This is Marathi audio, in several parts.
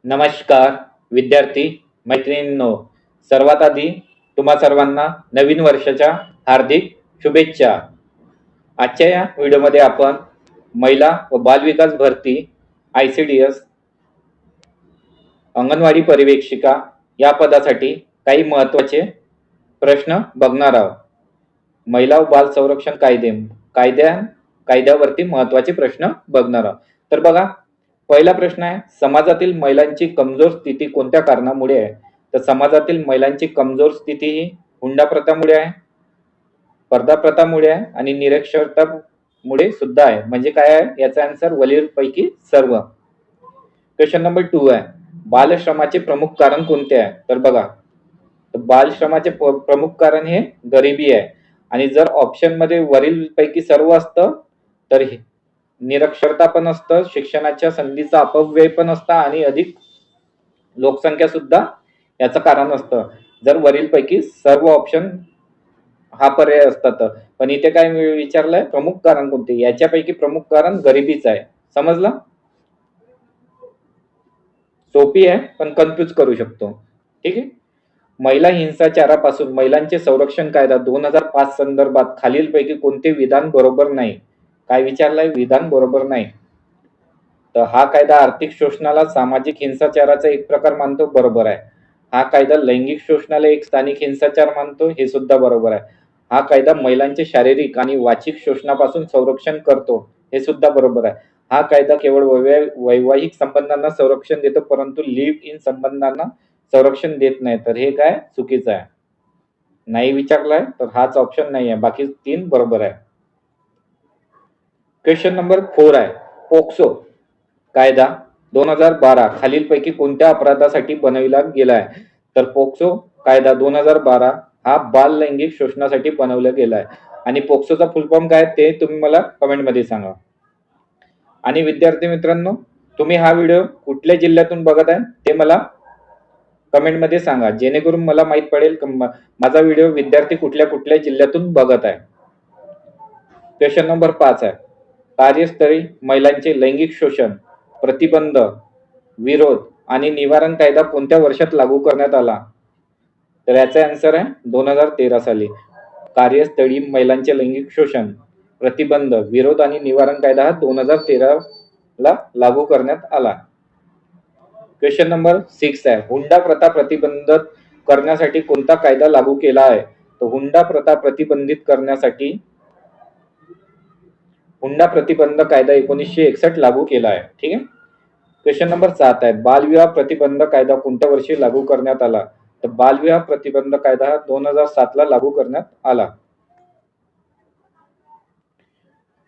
नमस्कार विद्यार्थी मैत्रिणींनो, सर्वात आधी तुम्हा सर्वांना नवीन वर्षाच्या हार्दिक शुभेच्छा. आजच्या या व्हिडिओमध्ये आपण महिला व बालविकास भरती ICDS अंगणवाडी पर्यवेक्षिका या पदासाठी काही महत्त्वाचे प्रश्न बघणार आहोत. महिला व बाल संरक्षण कायद्यावरती महत्त्वाचे प्रश्न बघणार आहोत. तर बघा, पहिला प्रश्न आहे, समाजातील महिलांची कमजोर स्थिती कोणत्या कारणामुळे आहे? तर समाजातील महिलांची कमजोर स्थिती ही हुंडा प्रथामुळे आहे, स्पर्धा प्रथामुळे आहे आणि निरक्षरतामुळे सुद्धा आहे. म्हणजे काय आहे याचा आन्सर? वरीलपैकी सर्व. क्वेश्चन नंबर 2 आहे, बालश्रमाचे प्रमुख कारण कोणते आहे? तर बघा, बालश्रमाचे प्रमुख कारण हे गरिबी आहे. आणि जर ऑप्शन मध्ये वरीलपैकी सर्व असतं तर निरक्षरता पण असतं, शिक्षणाच्या संधीचा अपव्यय पण असतं आणि अधिक लोकसंख्या सुद्धा याचं कारण असतं. जर वरीलपैकी सर्व ऑप्शन हा पर्याय असतात. पण इथे काय विचारलंय, प्रमुख कारण कोणते? याच्यापैकी प्रमुख कारण गरिबीच आहे. समजलं? सोपी आहे पण कन्फ्यूज करू शकतो. ठीक आहे. महिला हिंसाचारापासून महिलांचे संरक्षण कायदा 2005 संदर्भात खालीलपैकी कोणते विधान बरोबर नाही? काय विचारलंय? विधान बरोबर नाही. तर हा कायदा आर्थिक शोषणाला सामाजिक हिंसाचाराचा एक प्रकार मानतो, बरोबर आहे. हा कायदा लैंगिक शोषणाला एक स्थानिक हिंसाचार मानतो, हे सुद्धा बरोबर आहे. हा कायदा महिलांचे शारीरिक आणि वाचिक शोषणापासून संरक्षण करतो, हे सुद्धा बरोबर आहे. हा कायदा केवळ वैवाहिक संबंधांना संरक्षण देतो परंतु लिव्ह इन संबंधांना संरक्षण देत नाही. तर हे काय चुकीचं आहे. नाही विचारलाय तर हाच ऑप्शन नाही आहे, बाकी 3 बरोबर आहे. क्वेश्चन नंबर 4 आहे, पोक्सो कायदा 2012 खालीलपैकी कोणत्या अपराधासाठी बनविला गेला आहे? तर पोक्सो कायदा 2012 हा बाल लैंगिक शोषणासाठी बनवला गेला आहे. आणि पोक्सोचा फुल फॉर्म काय ते तुम्ही मला कमेंट मध्ये सांगा. आणि विद्यार्थी मित्रांनो, तुम्ही हा व्हिडिओ कुठल्या जिल्ह्यातून बघत आहे ते मला कमेंट मध्ये सांगा, जेणेकरून मला माहित पडेल माझा व्हिडिओ विद्यार्थी कुठल्या जिल्ह्यातून बघत आहे. क्वेश्चन नंबर 5 आहे, कार्यस्थळी महिलांचे लैंगिक शोषण प्रतिबंध विरोध आणि निवारण कायदा कोणत्या वर्षात लागू करण्यात आला? तर याचा आन्सर आहे 2013 साली. कार्यस्थळी महिलांचे लैंगिक शोषण प्रतिबंध विरोध आणि निवारण कायदा हा 2013 ला लागू करण्यात आला. क्वेश्चन नंबर 6 आहे, हुंडा प्रथा प्रतिबंधित करण्यासाठी कोणता कायदा लागू केला आहे? तर हुंडा प्रथा प्रतिबंधित करण्यासाठी हुंडा प्रतिबंध कायदा 1961 लागू केला आहे. ठीक आहे. क्वेश्चन नंबर 7 आहे, बालविवाह प्रतिबंध कायदा कोणत्या वर्षी लागू करण्यात आला? तर बालविवाह प्रतिबंध कायदा 2007 ला लागू करण्यात आला.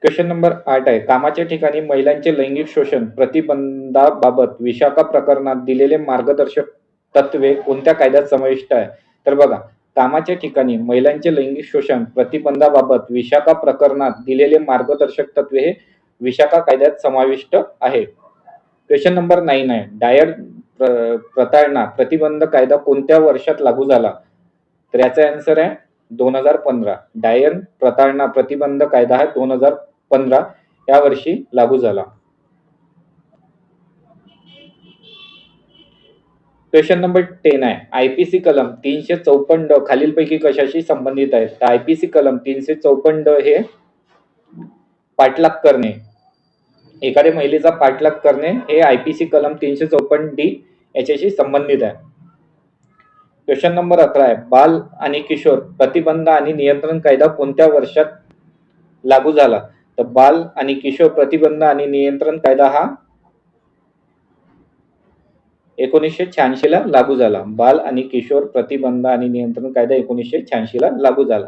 क्वेश्चन नंबर 8 आहे, कामाच्या ठिकाणी महिलांचे लैंगिक शोषण प्रतिबंधाबाबत विशाखा प्रकरणात दिलेले मार्गदर्शक तत्वे कोणत्या कायद्यात समाविष्ट आहे? तर बघा, कामाच्या ठिकाणी महिलांचे लैंगिक शोषण प्रतिबंधाबाबत विशाखा प्रकरणात दिलेले मार्गदर्शक तत्वे हे विशाखा कायद्यात समाविष्ट आहे. क्वेश्चन नंबर 9 आहे, डायर प्रताडणा प्रतिबंध कायदा कोणत्या वर्षात लागू झाला? तर याचा आन्सर आहे 2015. डायर प्रताडणा प्रतिबंध कायदा हा 2015 या वर्षी लागू झाला. क्वेश्चन नंबर 10 आहे, IPC कलम 354 खालीलपैकी कशाशी संबंधित आहे? तर IPC कलम 354 हे पाठलाग करणे, एखाद्या महिलेचा पाठलाग करणे हे IPC कलम 354D याच्याशी संबंधित आहे. क्वेश्चन नंबर 11 आहे, बाल आणि किशोर प्रतिबंध आणि नियंत्रण कायदा कोणत्या वर्षात लागू झाला? तर बाल आणि किशोर प्रतिबंध आणि नियंत्रण कायदा हा 1986 ला लागू झाला. बाल आणि किशोर प्रतिबंध आणि नियंत्रण कायदा 1986 ला लागू झाला.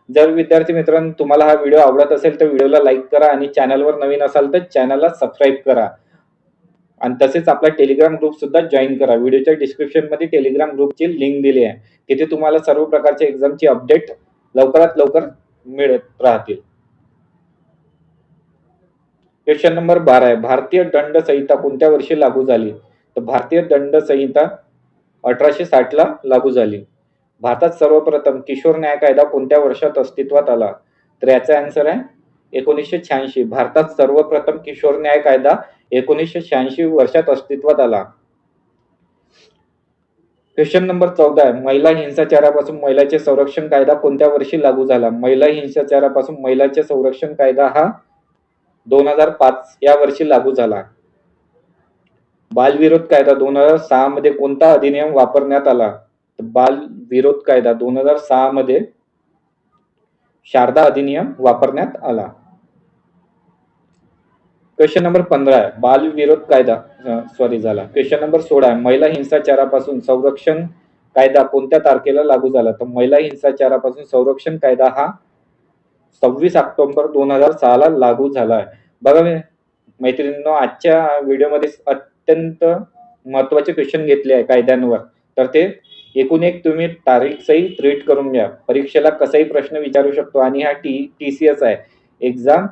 जर विद्यार्थी मित्रांनो तुम्हाला हा व्हिडिओ आवडत असेल तर व्हिडिओला लाईक करा आणि चॅनलवर नवीन असाल तर चॅनलला सबस्क्राईब करा. आणि तसेच आपला टेलिग्राम ग्रुप सुद्धा जॉईन करा. व्हिडिओच्या डिस्क्रिप्शन मध्ये टेलिग्राम ग्रुपची लिंक दिली आहे. तिथे तुम्हाला सर्व प्रकारच्या एक्झामची अपडेट लवकरात लवकर मिळत राहतील. क्वेश्चन नंबर 12 आहे, भारतीय दंड संहिता कोणत्या वर्षी लागू झाली? तर भारतीय दंड संहिता 1860 ला लागू झाली. भारतात सर्वप्रथम किशोर न्याय कायदा कोणत्या वर्षात अस्तित्वात आला? तर याचा आन्सर आहे 1986. भारतात सर्वप्रथम किशोर न्याय कायदा 1986 वर्षात अस्तित्वात आला. क्वेश्चन नंबर 14 आहे, महिला हिंसाचारापासून महिलाचे संरक्षण कायदा कोणत्या वर्षी लागू झाला? महिला हिंसाचारापासून महिलाचे संरक्षण कायदा हा 2005 या वर्षी लागू झाला. बालविरोध कायदा 2006 मध्ये कोणता अधिनियम वापरण्यात आला? बाल विरोध कायदा 2006 मध्ये शारदा अधिनियम वापरण्यात आला. क्वेश्चन नंबर 15 आहे, बाल विरोध कायदा झाला. क्वेश्चन नंबर 16 आहे, महिला हिंसाचारापासून संरक्षण कायदा कोणत्या तारखेला लागू झाला? तर महिला हिंसाचारापासून संरक्षण कायदा हा 26 ऑक्टोबर 2006 ला लागू झाला आहे. बघा मैत्रिणींनो, आजच्या व्हिडिओमध्ये अत्यंत महत्वाचे क्वेश्चन घेतले आहे कायद्यांवर, तर ते एकूण एक तुम्ही तारीख सहित रीड करून घ्या. परीक्षेला कसाही प्रश्न विचारू शकतो आणि हा TCS आहे, एक्झाम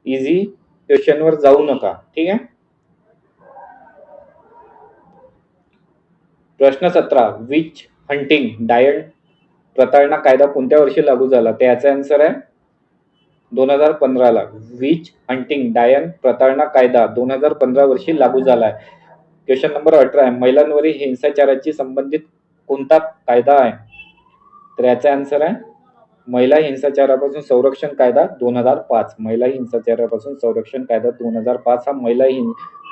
इझी क्वेश्चन वर जाऊ नका. ठीक आहे. प्रश्न 17, विच हंटिंग डायन प्रताड़ना कायदा कोणत्या वर्षी लागू झाला? त्याचा आन्सर आहे 2015 ला. विच हंटिंग डायन प्रताड़ना कायदा 2015 वर्षी लागू झाला आहे. क्वेश्चन नंबर 18 आहे, महिलांवरील हिंसाचाराची संबंधित कोणता कायदा आहे? तर याचा आन्सर आहे महिला हिंसाचारापासून संरक्षण कायदा 2005. महिला हिंसाचारापासून संरक्षण कायदा 2005 हा महिला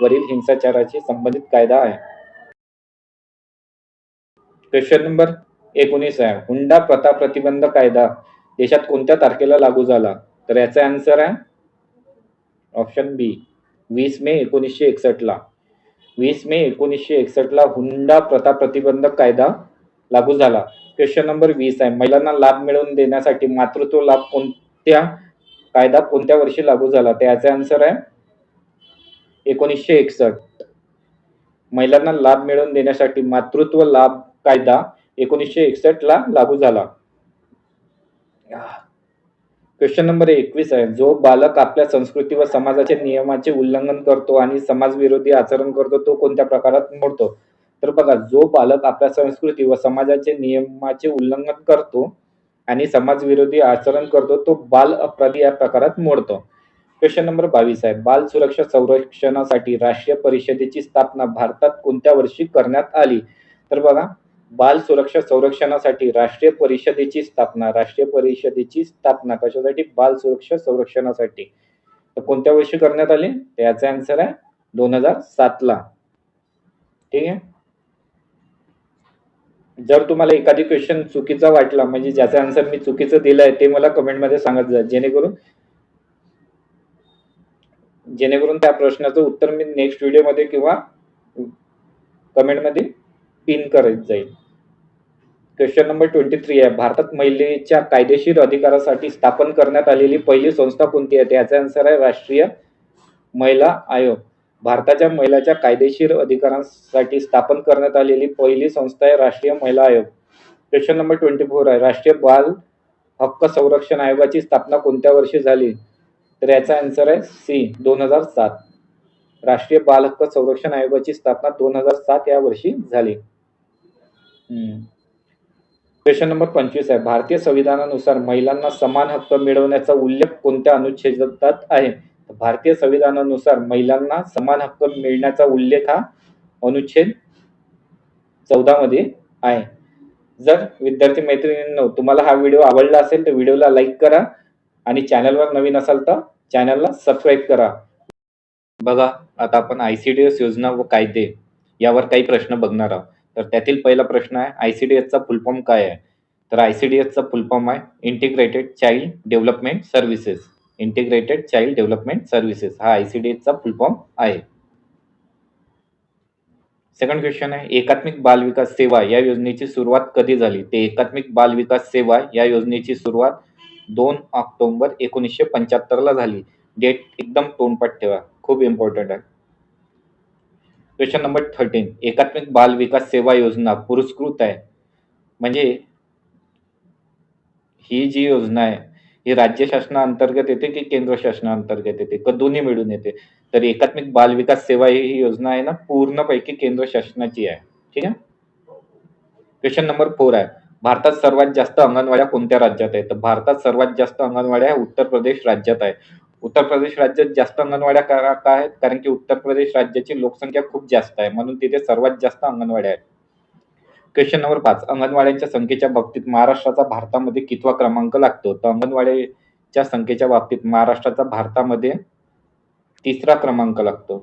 वरील हिंसाचाराशी संबंधित कायदा आहे. क्वेश्चन नंबर 19 आहे, हुंडा प्रथा प्रतिबंध कायदा देशात कोणत्या तारखेला लागू झाला? तर याचा आन्सर आहे ऑप्शन बी, 20 मे 1961 ला. 20 मे 1961 ला हुंडा प्रथा प्रतिबंधक कायदा लागू झाला. क्वेश्चन नंबर 20 आहे, महिलांना लाभ मिळवून देण्यासाठी मातृत्व लाभ कोणत्या कायदा कोणत्या वर्षी लागू झाला? त्याचा आन्सर आहे 1961. महिलांना लाभ मिळवून देण्यासाठी मातृत्व लाभ कायदा 1961 ला लागू झाला. क्वेश्चन नंबर 21 आहे, जो बालक आपल्या संस्कृती व समाजाच्या नियमाचे उल्लंघन करतो आणि समाजविरोधी आचरण करतो तो कोणत्या प्रकारात मोडतो? तर बघा, जो बालक आपल्या संस्कृती व समाजाचे नियमाचे उल्लंघन करतो आणि समाजविरोधी आचरण करतो तो बाल अपराधी या प्रकारात मोडतो. क्वेश्चन नंबर 22 आहे, बाल सुरक्षा संरक्षणासाठी राष्ट्रीय परिषदेची स्थापना भारतात कोणत्या वर्षी करण्यात आली? तर बघा, बाल सुरक्षा संरक्षणासाठी राष्ट्रीय परिषदेची स्थापना कशासाठी? बाल सुरक्षा संरक्षणासाठी. तर कोणत्या वर्षी करण्यात आली? याचा आन्सर आहे 2007 ला. ठीक आहे. जर तुम्हाला एखादी क्वेश्चन चुकीचा वाटला, म्हणजे ज्याचा आन्सर मी चुकीचं दिलंय, ते मला कमेंटमध्ये सांगत जा, जेणेकरून त्या प्रश्नाचं उत्तर मी नेक्स्ट व्हिडिओमध्ये किंवा कमेंटमध्ये पिन करत जाईल. क्वेश्चन नंबर 23 आहे, भारतात महिलेच्या कायदेशीर अधिकारासाठी स्थापन करण्यात आलेली पहिली संस्था कोणती आहे? त्याचा आन्सर आहे राष्ट्रीय महिला आयोग. भारताच्या महिलाच्या कायदेशीर अधिकारांसाठी स्थापन करण्यात आलेली पहिली संस्था आहे राष्ट्रीय महिला आयोग. क्वेश्चन नंबर 24 आहे, राष्ट्रीय बाल हक्क संरक्षण आयोगाची स्थापना कोणत्या वर्षी झाली? तर याचा आन्सर आहे सी, 2007. राष्ट्रीय बाल हक्क संरक्षण आयोगाची स्थापना 2007 या वर्षी झाली. क्वेश्चन नंबर 25 आहे, भारतीय संविधानानुसार महिलांना समान हक्क मिळवण्याचा उल्लेख कोणत्या अनुच्छेदात आहे? भारतीय संविधानानुसार महिलांना समान हक्क मिळण्याचा उल्लेख हा अनुच्छेद 14 मध्ये आहे. जर विद्यार्थी मैत्रिणींनो तुम्हाला हा व्हिडिओ आवडला असेल तर व्हिडिओला लाईक करा आणि चॅनलवर नवीन असाल तर चॅनलला सबस्क्राईब करा. बघा, आता आपण ICDS योजना व कायदे यावर काही प्रश्न बघणार आहोत. तर त्यातील पहिला प्रश्न आहे, ICDS चा फुल फॉर्म काय आहे? तर ICDS चा फुल फॉर्म आहे integrated child development services. Integrated child development services हा ICDS चा फुल फॉर्म आहे. सेकंड क्वेश्चन आहे, एकात्मिक बाल विकास सेवा या योजनेची सुरुवात कधी झाली? ते एकात्मिक बाल विकास सेवा या योजनेची सुरुवात 2 ऑक्टोबर 1975 ला झाली. डेट एकदम तोंडपाठ ठेवा, खूप इम्पॉर्टंट आहे. क्वेश्चन नंबर 13, एकात्मिक बाल विकास सेवा योजना पुरस्कृत आहे, म्हणजे ही जी योजना आहे ही राज्य शासनाअंतर्गत येते की केंद्र शासनाअंतर्गत येते का दोन्ही मिळून येते? तर एकात्मिक बाल विकास सेवा ही योजना आहे ना पूर्णपैकी केंद्र शासनाची आहे. ठीक आहे. क्वेश्चन नंबर 4 आहे, भारतात सर्वात जास्त अंगणवाड्या कोणत्या राज्यात आहेत? तर भारतात सर्वात जास्त अंगणवाड्या उत्तर प्रदेश राज्यात आहे. उत्तर प्रदेश राज्यात जास्त अंगणवाड्या का आहेत? कारण की उत्तर प्रदेश राज्याची लोकसंख्या खूप जास्त आहे, म्हणून तिथे सर्वात जास्त अंगणवाड्या आहेत. Question number 5. अंगणवाड्यांच्या संख्येच्या बाबतीत महाराष्ट्राचा भारतामध्ये कितवा क्रमांक लागतो? तर अंगणवाडीच्या संख्येच्या बाबतीत महाराष्ट्राचा भारतामध्ये 3रा क्रमांक लागतो.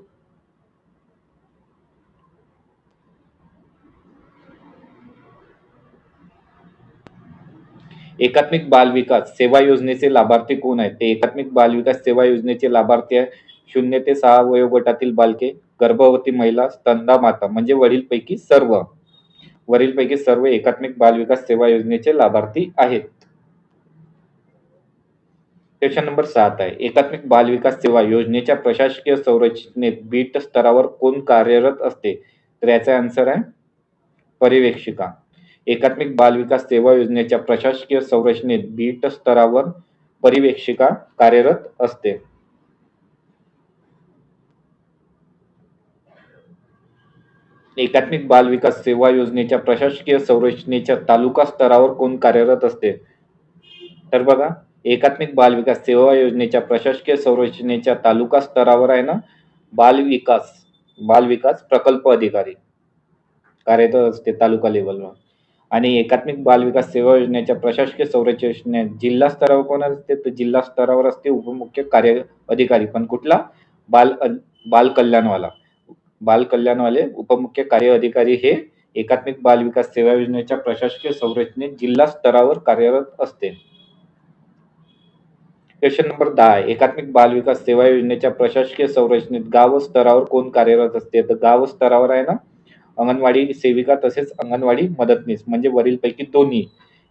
एकात्मिक बाल विकास सेवा योजनेचे लाभार्थी कोण आहेत? ते एकात्मिक बाल विकास सेवा योजनेचे लाभार्थी आहे 0 ते 6 वयोगटातील बालके, गर्भवती महिला, स्तनदा माता म्हणजे वरीलपैकी सर्व एकात्मिक बाल विकास सेवा योजनेचे लाभार्थी आहेत. क्वेश्चन नंबर 7 आहे. एकात्मिक बाल विकास सेवा योजनेच्या प्रशासकीय संरचनेत बीट स्तरावर कोण कार्यरत असते? तर याचा आन्सर आहे पर्यवेक्षिका. एकात्मिक बाल विकास सेवा योजनेच्या प्रशासकीय संरचनेत बीट स्तरावर पर्यवेक्षिका कार्यरत असते. एकात्मिक बाल विकास सेवा योजनेच्या प्रशासकीय संरचनेच्या तालुका स्तरावर कोण कार्यरत असते? तर बघा, एकात्मिक बाल विकास सेवा योजनेच्या प्रशासकीय संरचनेच्या तालुका स्तरावर आहे ना बाल विकास प्रकल्प अधिकारी कार्यरत असते तालुका लेवलवर. आणि एकात्मिक बाल विकास सेवा योजनेच्या प्रशासकीय संरचनेत जिल्हा स्तरावर कोण असते? तर जिल्हा स्तरावर असते उपमुख्य कार्य अधिकारी. पण कुठला? बाल कल्याणवाले उपमुख्य कार्य अधिकारी हे एकात्मिक बाल विकास सेवा योजनेच्या प्रशासकीय संरचनेत जिल्हा स्तरावर कार्यरत असते. Question number 10. एकात्मिक बाल विकास सेवा योजनेच्या प्रशासकीय संरचनेत गाव स्तरावर कोण कार्यरत असते? तर गाव स्तरावर आहे ना अंगणवाडी सेविका तसेच अंगणवाडी मदतनीस म्हणजे वरीलपैकी दोन्ही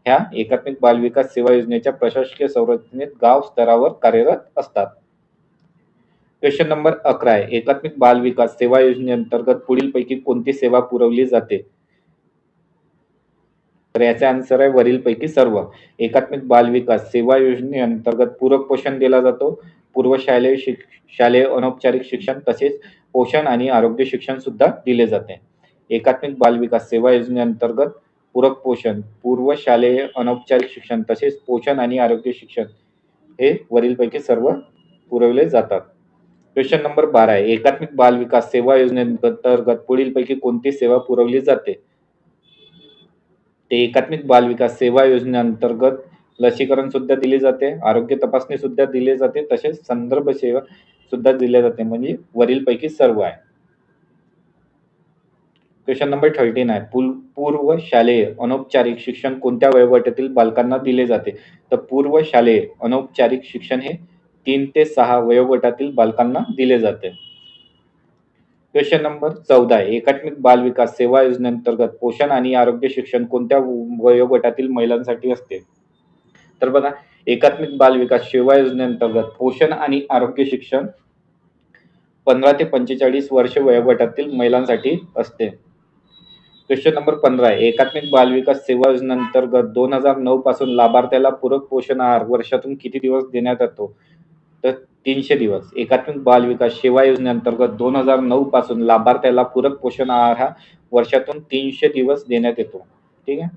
ह्या एकात्मिक बाल विकास सेवा योजनेच्या प्रशासकीय संरचनेत गाव स्तरावर कार्यरत असतात. क्वेश्चन नंबर 11 आहे. एकात्मिक बाल विकास सेवा योजनेअंतर्गत पुढीलपैकी कोणती सेवा पुरवली जाते? तर याचा आन्सर आहे वरीलपैकी सर्व. एकात्मिक बाल विकास सेवा योजनेअंतर्गत पूरक पोषण दिला जातो, शालेय अनौपचारिक शिक्षण तसेच पोषण आणि आरोग्य शिक्षण सुद्धा दिले जाते. एकात्मिक बाल विकास सेवा योजनेअंतर्गत पूरक पोषण, पूर्व शालेय अनौपचारिक शिक्षण तसेच पोषण आणि आरोग्य शिक्षण हे वरीलपैकी सर्व पुरवले जातात. क्वेश्चन नंबर 12 आहे. एकात्मिक बाल विकास सेवा योजनेअंतर्गत पुढीलपैकी कोणती सेवा पुरवली जाते? ते एकात्मिक बाल विकास सेवा योजनेअंतर्गत लसीकरण सुद्धा दिले जाते, आरोग्य तपासणी सुद्धा दिले जाते, तसेच संदर्भ सेवा सुद्धा दिले जाते म्हणजे वरीलपैकी सर्व आहे. क्वेश्चन नंबर 13 आहे. पूर्व शालेय अनौपचारिक शिक्षण कोणत्या वयोगटातील बालकांना दिले जाते? तर पूर्व शालेय अनौपचारिक शिक्षण हे 3 ते 6 वयोगटातील बालकांना दिले जाते. क्वेश्चन नंबर 14 आहे. एकात्मिक बाल विकास सेवा योजनेअंतर्गत पोषण आणि आरोग्य शिक्षण कोणत्या वयोगटातील महिलांसाठी असते? तर बघा, एकात्मिक बाल विकास सेवा योजनेअंतर्गत पोषण आणि आरोग्य शिक्षण 15 ते 45 वर्ष वयोगटातील महिलांसाठी असते. क्वेश्चन नंबर 15 आहे. एकात्मिक बाल विकास सेवा योजनेअंतर्गत 2009 पासून लाभार्थ्याला पूरक पोषण आहार वर्षातून किती दिवस देण्यात येतो? तर 300 दिवस. एकात्मिक बाल विकास सेवा योजनेअंतर्गत 2009 पासून लाभार्थ्याला पूरक पोषण आहार हा वर्षातून 300 दिवस देण्यात येतो. ठीक आहे.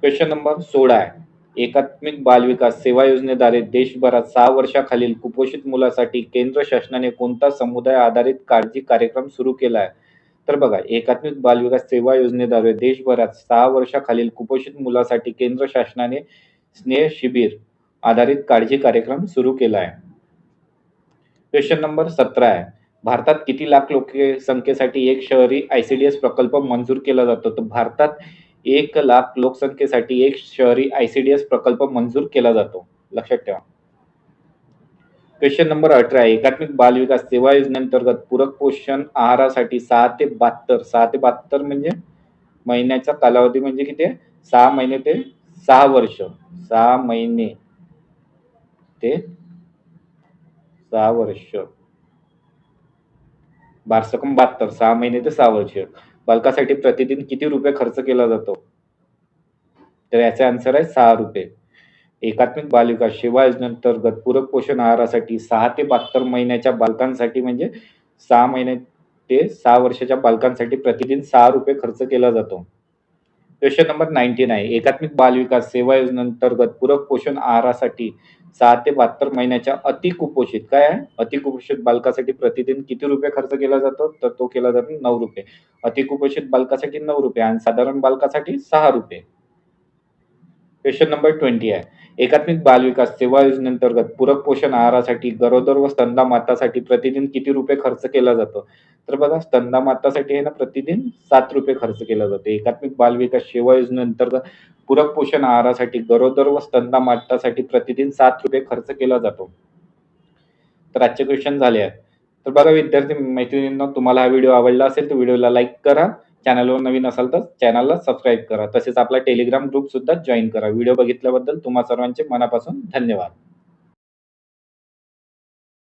क्वेश्चन नंबर 16 आहे. एकात्मिक बाल विकास सेवा योजनेद्वारे देशभरात 6 वर्षाखालील कुपोषित मुलासाठी केंद्र शासनाने कोणता समुदाय आधारित काळजी कार्यक्रम सुरू केला आहे? तर बघा, एकात्मिक बाल विकास सेवा योजनेद्वारे देशभरात 6 वर्षाखालील कुपोषित मुलासाठी केंद्र शासनाने स्नेह शिबिर आधारित काळजी कार्यक्रम सुरू केला आहे. क्वेश्चन नंबर 17 आहे. भारतात किती लाख लोकसंख्येसाठी एक शहरी ICDS प्रकल्प मंजूर केला जातो? तर भारतात 1 लाख लोकसंख्येसाठी एक शहरी ICDS प्रकल्प मंजूर केला जातो. लक्षात ठेवा. क्वेश्चन नंबर 18 आहे. एकात्मिक बाल विकास सेवा योजनेअंतर्गत पूरक पोषण आहारासाठी 6 ते 72 म्हणजे महिन्याचा कालावधी म्हणजे किती आहे? 6 महिने ते 6 वर्ष. 6 महिने ते 6 वर्ष. 12 6 महिने ते 6 वर्ष. बालकासाठी प्रतिदिन किती रुपये खर्च केला जातो? तर याचा आन्सर आहे 6 रुपये. एकात्मिक बाल विकास सेवा योजनेअंतर्गत पूरक पोषण आहारासाठी 6 ते 72 महिन्याच्या बालकांसाठी म्हणजे 6 महिने ते 6 वर्षाच्या बालकांसाठी प्रतिदिन 6 रुपये खर्च केला जातो. क्वेश्चन नंबर 19 आहे. एकात्मिक बाल विकास सेवा योजनेअंतर्गत पूरक पोषण आहारासाठी 6 ते 72 महिन्याच्या अतिकुपोषित बालकासाठी प्रतिदिन किती रुपये खर्च केला जातो? तर तो केला जातो 9 रुपये. अतिकुपोषित बालकासाठी ₹9 आणि साधारण बालकासाठी ₹6. क्वेश्चन नंबर 20 आहे. एकात्मिक बाल विकास सेवा योजनेअंतर्गत पूरक पोषण आहारासाठी गरोदर व स्तनदा मातासाठी प्रतिदिन किती रुपये खर्च केला जातो? तर बघा, स्तनदा मातासाठी आहे ना प्रतिदिन ₹7 खर्च केला जातो. एकात्मिक बाल विकास सेवा योजनेअंतर्गत पूरक पोषण आहारासाठी गरोदर व स्तनदा मातासाठी प्रतिदिन ₹7 खर्च केला जातो. तर आजचे क्वेश्चन झाले आहेत. तर बघा विद्यार्थी मैत्रिणींनो, तुम्हाला हा व्हिडिओ आवडला असेल तर व्हिडिओला लाईक करा. चॅनलवर नवीन असाल तर चॅनलला सबस्क्राईब करा. तसेच आपला टेलिग्राम ग्रुप सुद्धा जॉईन करा. व्हिडिओ बघितल्याबद्दल तुम्हा सर्वांचे मनापासून धन्यवाद.